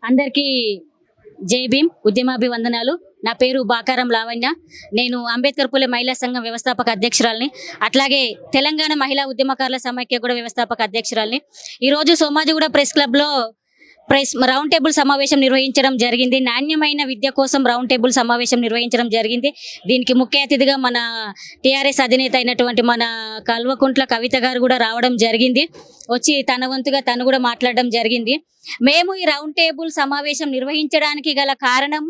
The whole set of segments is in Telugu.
అందరికీ జై భీమ్, ఉద్యమాభివందనాలు. నా పేరు బాకారం లావణ్య. నేను అంబేద్కర్ పులే మహిళా సంఘం వ్యవస్థాపక అధ్యక్షురాలిని, అట్లాగే తెలంగాణ మహిళా ఉద్యమకారుల సమైక్య కూడా వ్యవస్థాపక అధ్యక్షురాలిని. ఈరోజు సోమాజిగూడ ప్రెస్ క్లబ్లో రౌండ్ టేబుల్ సమావేశం నిర్వహించడం జరిగింది. నాణ్యమైన విద్య కోసం రౌండ్ టేబుల్ సమావేశం నిర్వహించడం జరిగింది. దీనికి ముఖ్య అతిథిగా మన టీఆర్ఎస్ అధినేత అయినటువంటి మన కల్వకుంట్ల కవిత గారు కూడా రావడం జరిగింది. వచ్చి తన వంతుగా తను కూడా మాట్లాడడం జరిగింది. మేము ఈ రౌండ్ టేబుల్ సమావేశం నిర్వహించడానికి గల కారణం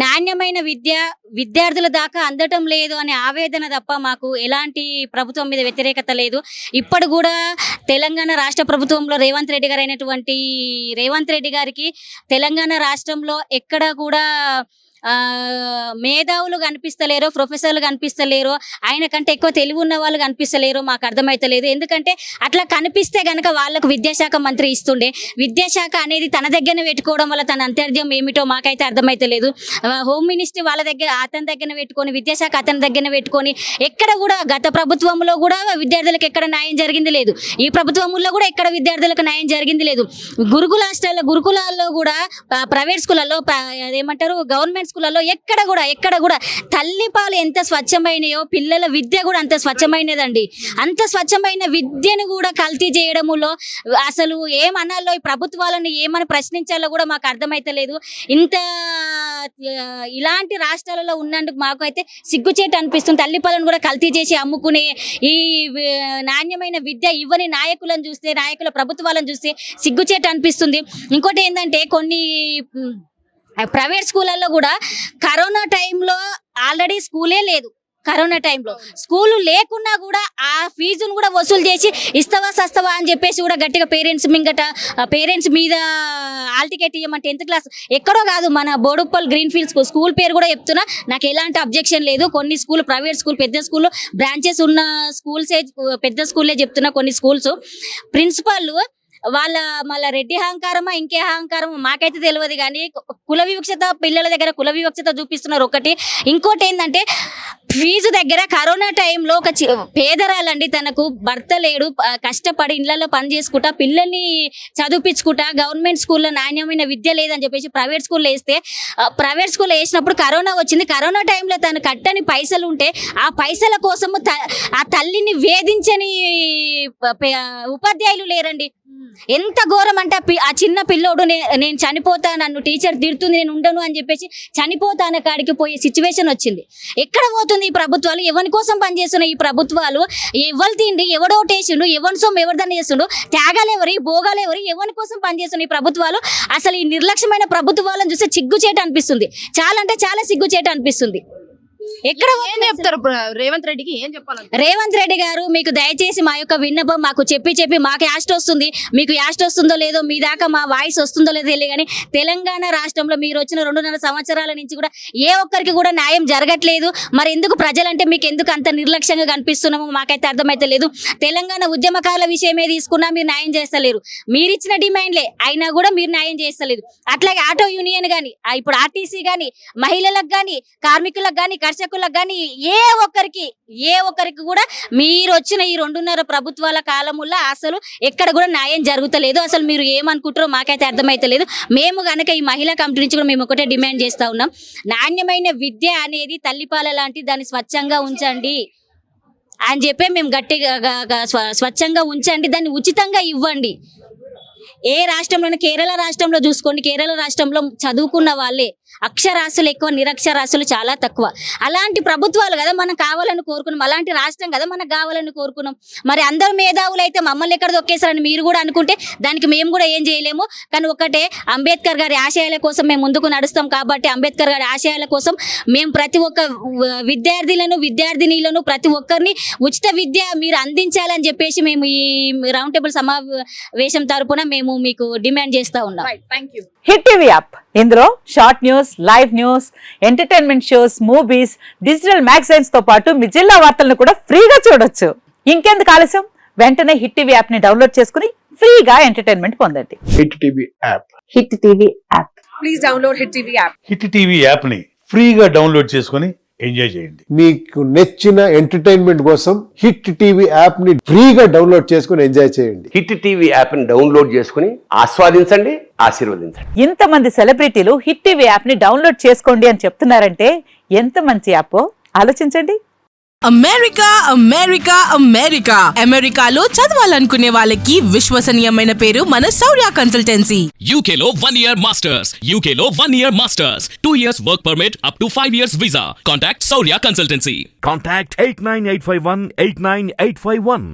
నాణ్యమైన విద్య విద్యార్థుల దాకా అందటం లేదు అనే ఆవేదన తప్ప మాకు ఎలాంటి ప్రభుత్వం మీద వ్యతిరేకత లేదు. ఇప్పుడు కూడా తెలంగాణ రాష్ట్ర ప్రభుత్వంలో రేవంత్ రెడ్డి గారికి తెలంగాణ రాష్ట్రంలో ఎక్కడ కూడా మేధావులు కనిపిస్తలేరు, ప్రొఫెసర్లు కనిపిస్తలేరు, ఆయన కంటే ఎక్కువ తెలివి ఉన్న వాళ్ళు కనిపిస్తలేరు. మాకు అర్థమైతలేదు. ఎందుకంటే అట్లా కనిపిస్తే గనక వాళ్ళకు విద్యాశాఖ మంత్రి ఇస్తుండే. విద్యాశాఖ అనేది తన దగ్గర పెట్టుకోవడం వల్ల తన అంతర్యం ఏమిటో మాకైతే అర్థమైతలేదు. హోమ్ మినిస్ట్రీ వాళ్ళ దగ్గర అతని దగ్గర పెట్టుకొని, విద్యాశాఖ అతని దగ్గర పెట్టుకొని, ఎక్కడ కూడా గత ప్రభుత్వంలో కూడా విద్యార్థులకు ఎక్కడ న్యాయం జరిగింది లేదు. ఈ ప్రభుత్వంలో కూడా ఎక్కడ విద్యార్థులకు న్యాయం జరిగింది లేదు. గురుకులాల్లో కూడా ప్రైవేట్ స్కూళ్ళలో ఏమంటారు గవర్నమెంట్ స్కూళ్ళలో ఎక్కడ కూడా తల్లిపాలు ఎంత స్వచ్ఛమైనయో పిల్లల విద్య కూడా అంత స్వచ్ఛమైనదండి. అంత స్వచ్ఛమైన విద్యను కూడా కల్తీ చేయడములో అసలు ఏమనాలో ఈ ప్రభుత్వాలను ఏమని ప్రశ్నించాలో కూడా మాకు అర్థమైతలేదు. ఇలాంటి రాష్ట్రాలలో ఉన్నందుకు మాకు అయితే సిగ్గుచేటు అనిపిస్తుంది. తల్లిపాలను కూడా కల్తీ చేసి అమ్ముకునే ఈ నాణ్యమైన విద్య ఇవ్వని నాయకుల ప్రభుత్వాలను చూస్తే సిగ్గుచేటు అనిపిస్తుంది. ఇంకోటి ఏంటంటే కొన్ని ప్రైవేట్ స్కూళ్ళల్లో కూడా కరోనా టైంలో ఆల్రెడీ స్కూలే లేదు. కరోనా టైంలో స్కూలు లేకున్నా కూడా ఆ ఫీజును కూడా వసూలు చేసి ఇస్తావా సస్తావా అని చెప్పేసి కూడా గట్టిగా పేరెంట్స్ మీద ఆల్ టికెట్ ఇవ్వమంటే 10th క్లాస్ ఎక్కడో కాదు, మన బోడుప్పల్ గ్రీన్ ఫీల్డ్ స్కూల్ పేరు కూడా చెప్తున్నా. నాకు ఎలాంటి అబ్జెక్షన్ లేదు. కొన్ని స్కూల్ ప్రైవేట్ స్కూల్ పెద్ద స్కూల్ బ్రాంచెస్ ఉన్న స్కూల్సే పెద్ద స్కూల్లే చెప్తున్నా. కొన్ని స్కూల్స్ ప్రిన్సిపల్ మళ్ళీ రెడ్డి అహంకారమా ఇంకే అహంకారమా మాకైతే తెలియదు. కానీ కుల వివక్షత పిల్లల దగ్గర కుల వివక్షత చూపిస్తున్నారు ఒకటి. ఇంకోటి ఏంటంటే ఫీజు దగ్గర కరోనా టైంలో ఒక పేదరాలండి, తనకు భర్త లేడు, కష్టపడి ఇళ్లలో పని చేసుకుంటా పిల్లల్ని చదివించుకుంటా గవర్నమెంట్ స్కూల్లో నాణ్యమైన విద్య లేదని చెప్పేసి ప్రైవేట్ స్కూల్లో వేసినప్పుడు కరోనా వచ్చింది. కరోనా టైంలో తను కట్టని పైసలు ఉంటే ఆ పైసల కోసము ఆ తల్లిని వేధించని ఉపాధ్యాయులు లేరండి. ఎంత ఘోరం అంటే ఆ చిన్న పిల్లోడు నేను చనిపోతా, నన్ను టీచర్ తిడుతుంది, నేను ఉండను అని చెప్పేసి చనిపోతాన కాడికి పోయే సిచ్యువేషన్ వచ్చింది. ఎక్కడ పోతుంది ఈ ప్రభుత్వాలు? ఎవరి కోసం పనిచేస్తున్న ఈ ప్రభుత్వాలు? ఎవరు తిండి ఎవడోటేసిండు, ఎవరి సొమ్ము ఎవరిదాన్ని చేస్తుండు, త్యాగాలెవరి భోగాలెవరి, ఎవరి కోసం పనిచేస్తున్న ఈ ప్రభుత్వాలు? అసలు ఈ నిర్లక్ష్యమైన ప్రభుత్వాలను చూస్తే సిగ్గుచేట అనిపిస్తుంది. చాలా అంటే చాలా సిగ్గుచేట అనిపిస్తుంది. ఎక్కడ ఏం చెప్తారు రేవంత్ రెడ్డికి? ఏం చెప్పాలి? రేవంత్ రెడ్డి గారు, మీకు దయచేసి మా యొక్క విన్నపం మాకు చెప్పి మాకు యాస్ట్ వస్తుంది, మీకు యాస్ట్ వస్తుందో లేదో, మీ దాకా మా వాయిస్ వస్తుందో లేదో తెలియదు. కానీ తెలంగాణ రాష్ట్రంలో మీరు వచ్చిన 2.5 సంవత్సరాల నుంచి కూడా ఏ ఒక్కరికి కూడా న్యాయం జరగట్లేదు. మరి ఎందుకు ప్రజలంటే మీకు ఎందుకు అంత నిర్లక్ష్యంగా కనిపిస్తున్నామో మాకైతే అర్థమైతే లేదు. తెలంగాణ ఉద్యమకారుల విషయమే తీసుకున్నా మీరు న్యాయం చేస్తలేరు. మీరు ఇచ్చిన డిమాండ్లే అయినా కూడా మీరు న్యాయం చేస్తలేదు. అట్లాగే ఆటో యూనియన్ కానీ, ఇప్పుడు ఆర్టీసీ కానీ, మహిళలకు కానీ, కార్మికులకు కానీ, కర్షకులకు కానీ ఏ ఒక్కరికి కూడా మీరు వచ్చిన ఈ 2.5 ప్రభుత్వాల కాలముల్లో అసలు ఎక్కడ కూడా న్యాయం జరుగుతలేదు. అసలు మీరు ఏమనుకుంటారో మాకైతే అర్థమైతలేదు. మేము కనుక ఈ మహిళా కమిటీ నుంచి కూడా మేము ఒకటే డిమాండ్ చేస్తూ ఉన్నాం. నాణ్యమైన విద్య అనేది తల్లిపాల లాంటి, దాన్ని స్వచ్ఛంగా ఉంచండి అని చెప్పి మేము గట్టిగా స్వచ్ఛంగా ఉంచండి, దాన్ని ఉచితంగా ఇవ్వండి. ఏ రాష్ట్రంలోనే కేరళ రాష్ట్రంలో చూసుకోండి, కేరళ రాష్ట్రంలో చదువుకున్న వాళ్ళే అక్షరాస్యులు ఎక్కువ, నిరక్షరాస్యులు చాలా తక్కువ. అలాంటి ప్రభుత్వాలు కదా మనం కావాలని కోరుకున్నాం, అలాంటి రాష్ట్రం కదా మనకు కావాలని కోరుకున్నాం. మరి అందరు మేధావులు అయితే మమ్మల్ని ఎక్కడ దొక్కేశారని మీరు కూడా అనుకుంటే దానికి మేము కూడా ఏం చేయలేము. కానీ ఒకటే, అంబేద్కర్ గారి ఆశయాల కోసం మేము ముందుకు నడుస్తాం. కాబట్టి అంబేద్కర్ గారి ఆశయాల కోసం మేము ప్రతి ఒక్క విద్యార్థినీలను ప్రతి ఒక్కరిని ఉచిత విద్య మీరు అందించాలని చెప్పేసి మేము ఈ రౌండ్ టేబుల్ సమావేశం తరపున మేము మీకు డిమాండ్ చేస్తా ఉన్నాం. హిట్ టీవీ యాప్, ఇందులో short news, live news, entertainment shows, movies, digital magazines తో పాటు మీ జిల్లా వార్తలను కూడా ఫ్రీగా చూడొచ్చు. ఇంకెందుకు ఆలస్యం? వెంటనే హిట్ టీవీ యాప్ ని డౌన్లోడ్ చేసుకుని ఫ్రీగా ఎంటర్టైన్మెంట్ పొందండి. Hit TV app. Hit TV app. Please download hit TV app. Hit TV app ని ఫ్రీగా డౌన్లోడ్ చేసుకుని ఎంజాయ్ చేయండి. మీకు నచ్చిన ఎంటర్టైన్మెంట్ కోసం హిట్ టీవీ యాప్ ని ఫ్రీగా డౌన్లోడ్ చేసుకుని ఎంజాయ్ చేయండి. హిట్ టీవీ యాప్ ని డౌన్లోడ్ చేసుకుని ఆస్వాదించండి, ఆశీర్వదించండి. ఇంతమంది సెలబ్రిటీలు హిట్ టీవీ యాప్ ని డౌన్లోడ్ చేసుకోండి అని చెప్తున్నారంటే ఎంత మంచి యాప్ ఆలోచించండి. అమెరికా అమెరికా అమెరికా అమెరికాలో చదవాలనుకునే వాళ్ళకి విశ్వసనీయమైన పేరు మన శౌర్య consultancy. UK Law 1 Year Masters. UK Law 1 Year Masters. 2 years work permit up to 5 years visa. Contact Saurya Consultancy. Contact 89851 89851.